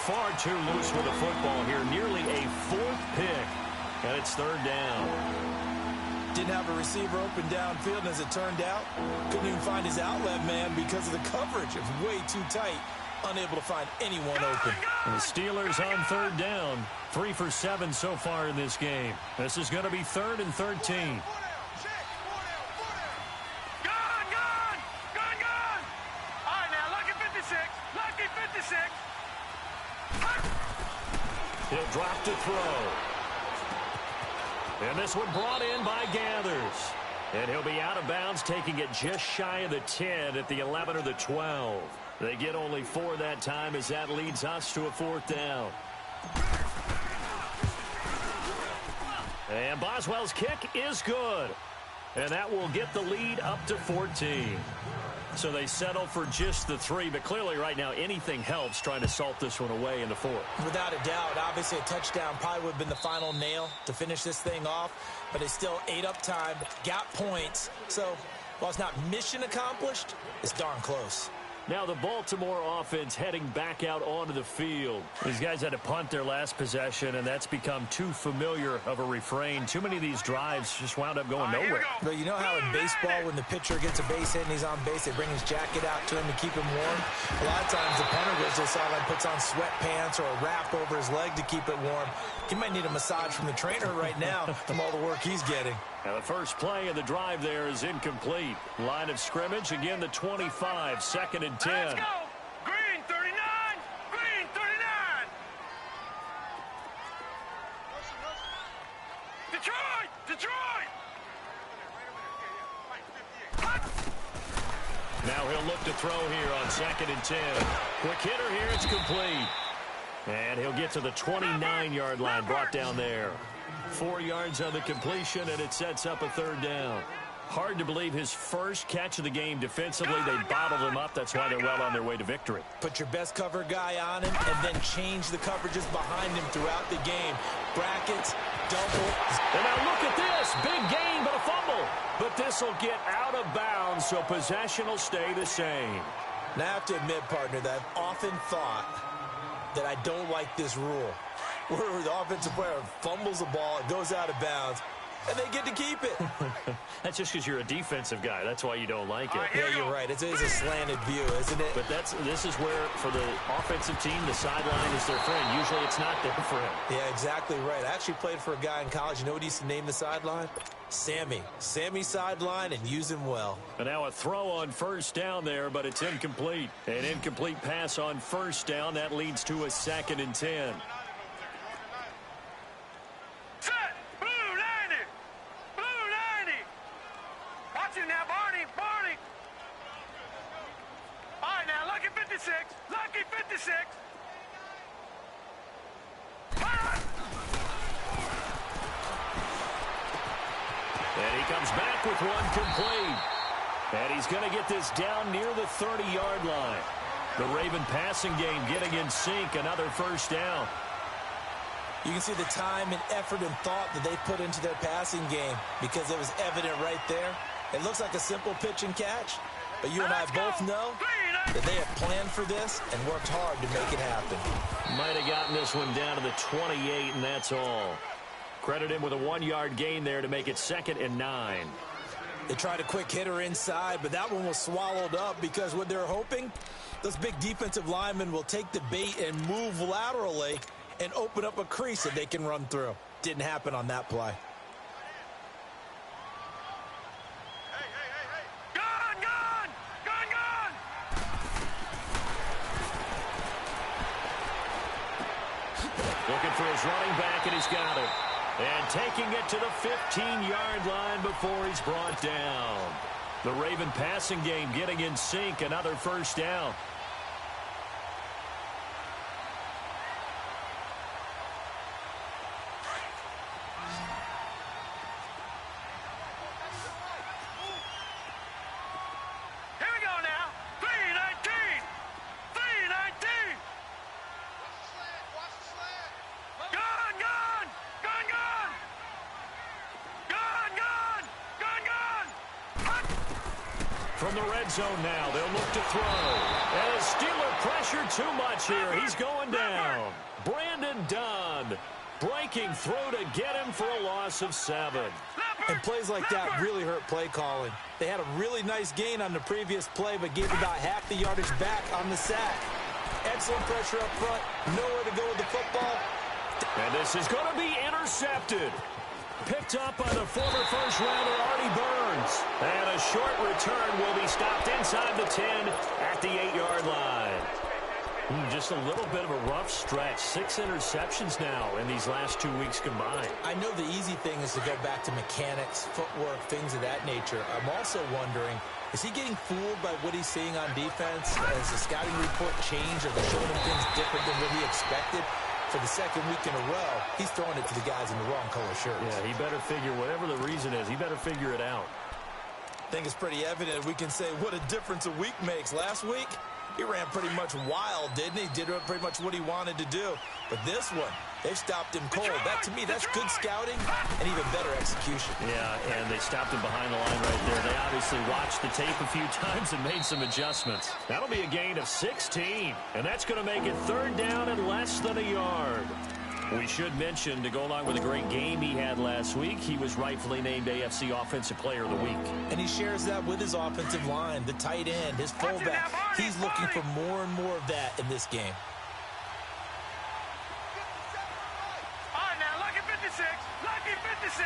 Far too loose with the football here. Nearly a 4th pick. And it's third down.
Didn't have a receiver open downfield, and as it turned out, couldn't even find his outlet man because of the coverage. It was way too tight. Unable to find anyone open.
And the Steelers on third down. 3 for 7 so far in this game. This is going to be 3rd and 13. He'll drop to throw. And this one brought in by Gathers. And he'll be out of bounds, taking it just shy of the 10 at the 11 or the 12. They get only 4 that time as that leads us to a 4th down. And Boswell's kick is good. And that will get the lead up to 14. So they settle for just the 3, but clearly right now anything helps trying to salt this one away in the 4th.
Without a doubt, obviously a touchdown probably would have been the final nail to finish this thing off, but it's still ate up time, got points. So while it's not mission accomplished, it's darn close.
Now the Baltimore offense heading back out onto the field. These guys had to punt their last possession, and that's become too familiar of a refrain. Too many of these drives just wound up going nowhere.
But you know how in baseball, when the pitcher gets a base hit and he's on base, they bring his jacket out to him to keep him warm? A lot of times the punter goes to the sideline, puts on sweatpants or a wrap over his leg to keep it warm. He might need a massage from the trainer right now from all the work he's getting.
Now the first play of the drive there is incomplete. Line of scrimmage, again the 25, 2nd and 10.
Let's go! Green 39! Green 39! Detroit! Detroit!
Now he'll look to throw here on 2nd and 10. Quick hitter here, it's complete. And he'll get to the 29-yard line, brought down there. 4 yards on the completion, and it sets up a 3rd down. Hard to believe his first catch of the game defensively. They bottled him up. That's why they're well on their way to victory.
Put your best cover guy on him and then change the coverages behind him throughout the game. Brackets, double.
And now look at this. Big gain, but a fumble. But this will get out of bounds, so possession will stay the same.
Now, I have to admit, partner, that I've often thought that I don't like this rule, where the offensive player fumbles the ball, it goes out of bounds, and they get to keep it.
That's just because you're a defensive guy. That's why you don't like it.
Yeah, you're right. It is a slanted view, isn't it?
But this is where, for the offensive team, the sideline is their friend. Usually it's not there for him.
Yeah, exactly right. I actually played for a guy in college. You know what he used to name the sideline? Sammy. Sammy sideline, and use him well.
And now a throw on first down there, but it's incomplete. An incomplete pass on first down. That leads to a 2nd and 10.
Set! Blue 90! Blue 90! Watch it now, Barney! Barney! All right, now, lucky 56! Lucky 56!
And he comes back with one complete. And he's going to get this down near the 30-yard line. The Raven passing game getting in sync. Another first down.
You can see the time and effort and thought that they put into their passing game because it was evident right there. It looks like a simple pitch and catch, but you and I both know
that they have planned for this and worked hard to make it happen.
Might have gotten this one down to the 28, and that's all. Credit him with a 1-yard gain there to make it 2nd and 9.
They tried a quick hitter inside, but that one was swallowed up because what they're hoping, those big defensive linemen will take the bait and move laterally and open up a crease that they can run through. Didn't happen on that play.
Looking for his running back, and he's got it. And taking it to the 15-yard line before he's brought down. The Raven passing game getting in sync, another first down. From the red zone now, they'll look to throw. And Steeler pressure too much here. He's going down. Brandon Dunn breaking through to get him for a loss of 7.
And plays like that really hurt play calling. They had a really nice gain on the previous play, but gave about half the yardage back on the sack. Excellent pressure up front. Nowhere to go with the football.
And this is going to be intercepted. Picked up by the former first-rounder Artie Burns. And a short return will be stopped inside the 10 at the 8-yard line. Just a little bit of a rough stretch. 6 interceptions now in these last 2 weeks combined.
I know the easy thing is to go back to mechanics, footwork, things of that nature. I'm also wondering, is he getting fooled by what he's seeing on defense? Has the scouting report changed? Are they showing him things different than what he expected? For the second week in a row, he's throwing it to the guys in the wrong color shirts.
Yeah, he better figure, whatever the reason is, he better figure it out.
I think it's pretty evident we can say what a difference a week makes. Last week, he ran pretty much wild, didn't he? Did pretty much what he wanted to do. But this one, they've stopped him cold. That, to me, that's good scouting and even better execution.
Yeah, and they stopped him behind the line right there. They obviously watched the tape a few times and made some adjustments. That'll be a gain of 16, and that's going to make it 3rd down and less than a yard. We should mention, to go along with a great game he had last week, he was rightfully named AFC Offensive Player of the Week.
And he shares that with his offensive line, the tight end, his fullback. He's looking for more and more of that in this game.
All right, now, lucky 56, lucky 56.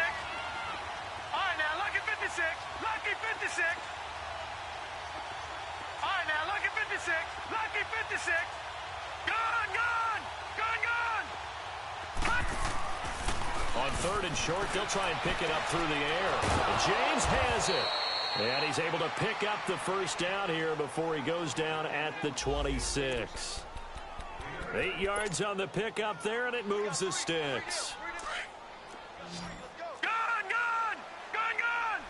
All right, now, lucky 56, lucky 56. All right, now, lucky 56, lucky 56. Gone, gone, gone, gone.
On 3rd and short, they'll try and pick it up through the air. And James has it. And he's able to pick up the first down here before he goes down at the 26. 8 yards on the pickup there, and it moves the sticks.
Gone, gone, gone, gone.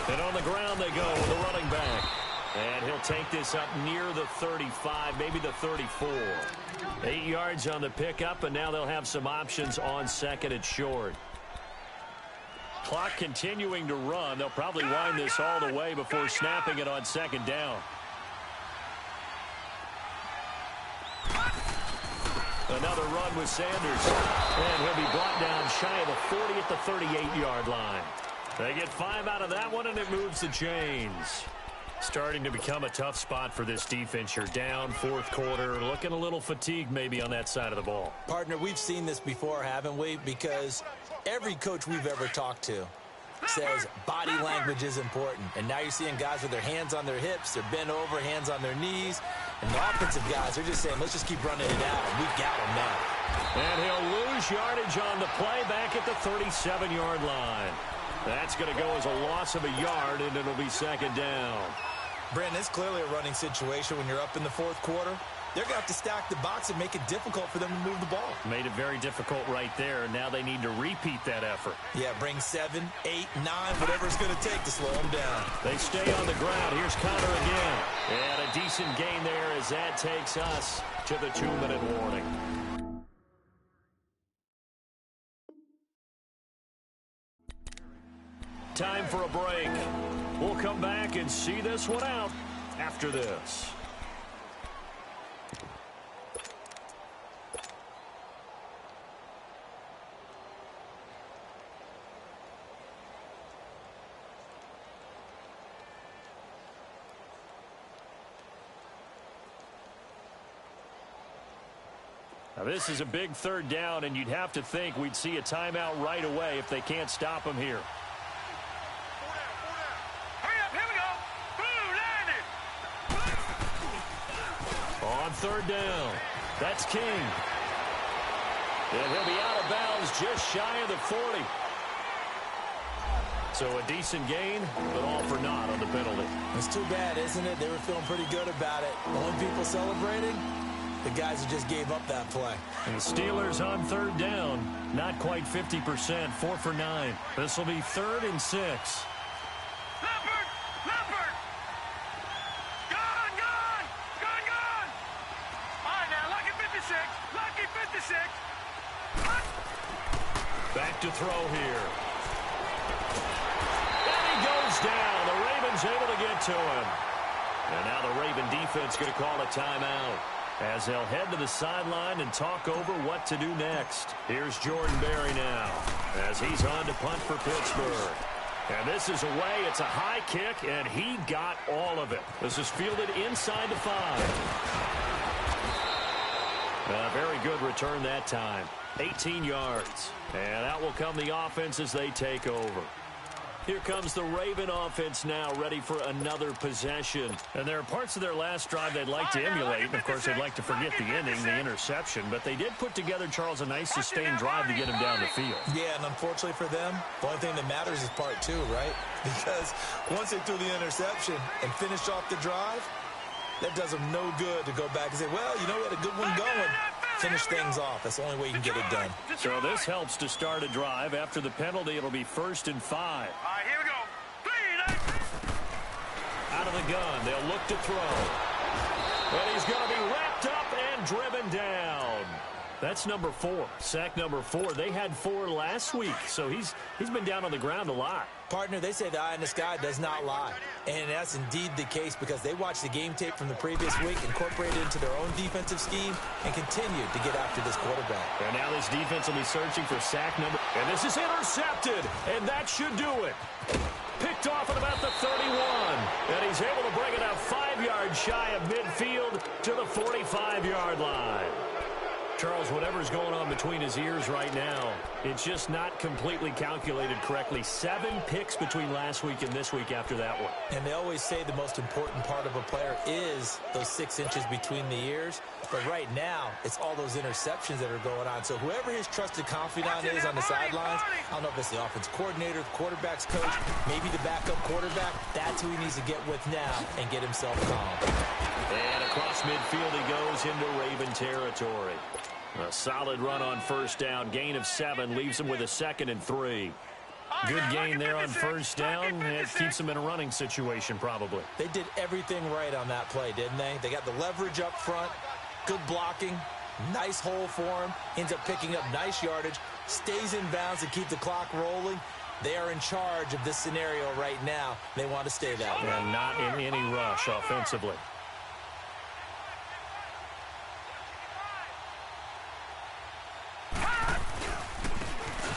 And on the ground they go with the running back. And he'll take this up near the 35, maybe the 34. 8 yards on the pickup, and now they'll have some options on 2nd and short. Clock continuing to run. They'll probably wind this all the way before snapping it on 2nd down. Another run with Sanders. And he'll be brought down shy of the 40 at the 38-yard line. They get 5 out of that one, and it moves the chains. Starting to become a tough spot for this defense. You're down 4th quarter, looking a little fatigued maybe on that side of the ball.
Partner, we've seen this before, haven't we? Because every coach we've ever talked to says body language is important. And now you're seeing guys with their hands on their hips, they're bent over, hands on their knees. And the offensive guys, they're just saying, let's just keep running it out. We've got them now.
And he'll lose yardage on the play back at the 37-yard line. That's going to go as a loss of a yard, and it'll be 2nd down.
Brandon, it's clearly a running situation when you're up in the 4th quarter. They're going to have to stack the box and make it difficult for them to move the ball.
Made it very difficult right there. Now they need to repeat that effort.
Yeah, bring 7, 8, 9, whatever it's going to take to slow them down.
They stay on the ground. Here's Connor again. And a decent gain there as that takes us to the 2-minute warning. Time for a break. We'll come back and see this one out after this. Now, this is a big third down, and you'd have to think we'd see a timeout right away if they can't stop him here.
Hurry up, here we go. Boom, landed.
On third down, that's King. And he'll be out of bounds just shy of the 40. So a decent gain, but all for naught on the penalty.
It's too bad, isn't it? They were feeling pretty good about it. The only people celebrating, the guys who just gave up that play.
And the Steelers on third down, not quite 50%, 4 for 9. This will be 3rd and 6.
Leopard, Leopard. Gone, gone, gone, gone. All right, now, lucky 56, lucky 56.
Back to throw here. And he goes down. The Ravens able to get to him. And now the Raven defense going to call a timeout, as they'll head to the sideline and talk over what to do next. Here's Jordan Berry now, as he's on to punt for Pittsburgh. And this is away. It's a high kick, and he got all of it. This is fielded inside the 5. A very good return that time. 18 yards. And out will come the offense as they take over. Here comes the Raven offense now, ready for another possession. And there are parts of their last drive they'd like to emulate. And, of course, they'd like to forget the ending, the interception. But they did put together, Charles, a nice sustained drive to get him down the field.
Yeah, and unfortunately for them, the only thing that matters is part 2, right? Because once they threw the interception and finished off the drive, that does them no good to go back and say, well, you know, we had a good one going. Finish things off. That's the only way you can get it done.
So this helps to start a drive. After the penalty, it'll be 1st and 5.
All right, here we go. 3, 9.
Out of the gun, they'll look to throw. And he's going to be wrapped up and driven down. That's number 4. Sack number 4. They had 4 last week, so he's been down on the ground a lot.
Partner, they say the eye in the sky does not lie. And that's indeed the case, because they watched the game tape from the previous week, incorporated into their own defensive scheme, and continued to get after this quarterback.
And now this defense will be searching for sack number. And this is intercepted, and that should do it. Picked off at about the 31. And he's able to bring it up 5 yards shy of midfield to the 45-yard line. Charles, whatever's going on between his ears right now, it's just not completely calculated correctly. 7 picks between last week and this week after that one.
And they always say the most important part of a player is those 6 inches between the ears. But right now, it's all those interceptions that are going on. So whoever his trusted confidant is on the sidelines, I don't know if it's the offense coordinator, the quarterback's coach, maybe the backup quarterback, that's who he needs to get with now and get himself calm.
And across midfield he goes into Raven territory. A solid run on first down. Gain of 7 leaves him with a 2nd and 3. Good gain there on first down. It keeps them in a running situation probably.
They did everything right on that play, didn't they? They got the leverage up front, good blocking, nice hole for him, ends up picking up nice yardage, stays in bounds to keep the clock rolling. They are in charge of this scenario right now. They want to stay that way.
And not in any rush offensively.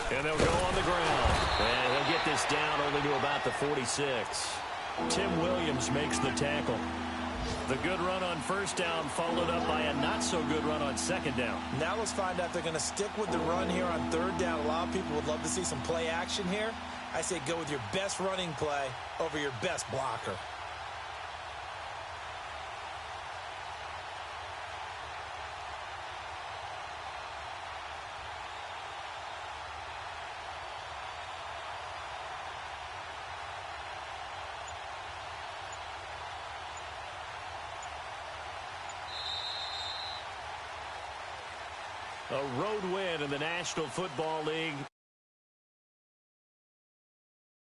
And they'll go on the ground. And he'll get this down only to about the 46. Tim Williams makes the tackle. The good run on first down followed up by a not-so-good run on second down.
Now let's find out if they're going to stick with the run here on third down. A lot of people would love to see some play action here. I say go with your best running play over your best blocker.
A road win in the National Football League.